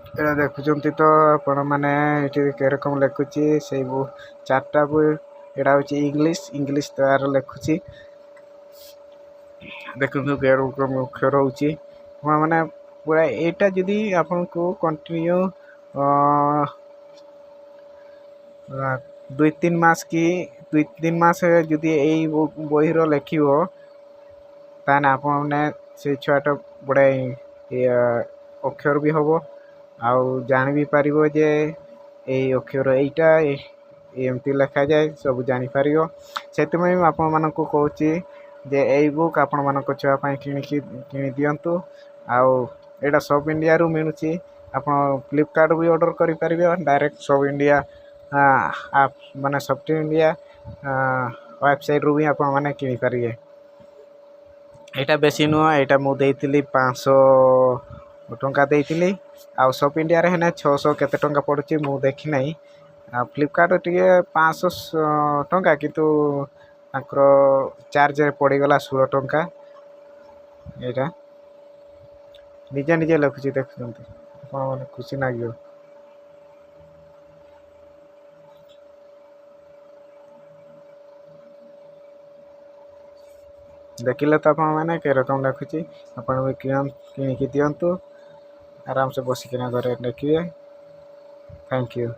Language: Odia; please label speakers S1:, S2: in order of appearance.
S1: ଏଇଟା ଦେଖୁଛନ୍ତି ତ ଆପଣ ମାନେ ଏଠି କିରକମ ଲେଖୁଛି ସେଇ ଚାରିଟା ବହି। ଏଇଟା ହଉଛି ଇଂଲିଶ ତାର ଲେଖୁଛି। ଦେଖନ୍ତୁ କିରକମ ଅକ୍ଷର ହଉଛି ମାନେ ପୁରା ଏଇଟା ଯଦି ଆପଣଙ୍କୁ କଣ୍ଟିନ୍ୟୁ 2-3 ମାସ କି 2-3 ମାସ ଯଦି ଏଇ ବହିର ଲେଖିବ ତାହେଲେ ଆପଣମାନେ ସେ ଛୁଆଟା ବଢ଼ିଆ ଅକ୍ଷର ବି ହବ ଆଉ ଜାଣି ବି ପାରିବ ଯେ ଏଇ ଅକ୍ଷର ଏଇଟା ଏମିତି ଲେଖାଯାଏ ସବୁ ଜାଣିପାରିବ। ସେଥିପାଇଁ ମୁଁ ଆପଣମାନଙ୍କୁ କହୁଛି ଯେ ଏଇ ବୁକ୍ ଆପଣମାନଙ୍କ ଛୁଆ ପାଇଁ କିଣି ଦିଅନ୍ତୁ। ଆଉ ଏଇଟା ସବ୍ ଇଣ୍ଡିଆରୁ ମିଳୁଛି। ଆପଣ ଫ୍ଲିପକାର୍ଟ ବି ଅର୍ଡ଼ର କରିପାରିବେ ଡାଇରେକ୍ଟ ସବ୍ ଇଣ୍ଡିଆ ଆପ୍ ମାନେ ସଫ୍ଟ ଇଣ୍ଡିଆ ୱେବସାଇଟ୍ରୁ ବି ଆପଣମାନେ କିଣିପାରିବେ। ଏଇଟା ବେଶୀ ନୁହଁ, ଏଇଟା ମୁଁ ଦେଇଥିଲି 500 ଟଙ୍କା ଦେଇଥିଲି। ଆଉ ସବ୍ ଇଣ୍ଡିଆରେ ହେନେ 600 କେତେ ଟଙ୍କା ପଡ଼ୁଛି ମୁଁ ଦେଖି ନାହିଁ। ଆଉ ଫ୍ଲିପକାର୍ଟ ଟିକେ 500 ଟଙ୍କା କିନ୍ତୁ ତାଙ୍କର ଚାର୍ଜ ପଡ଼ିଗଲା 16 ଟଙ୍କା। ଏଇଟା ନିଜେ ଲେଖୁଛି ଦେଖୁଛନ୍ତି ଆପଣ ମାନେ ଖୁସି ଲାଗିବ। ଦେଖିଲେ ତ ଆପଣ ମାନେ କିରକମ ଲେଖୁଛି। ଆପଣ ବି କିଣିକି ଦିଅନ୍ତୁ। ଆରାମସେ ବସିକିନା ଘରେ ଲେଖିବେ। Thank you.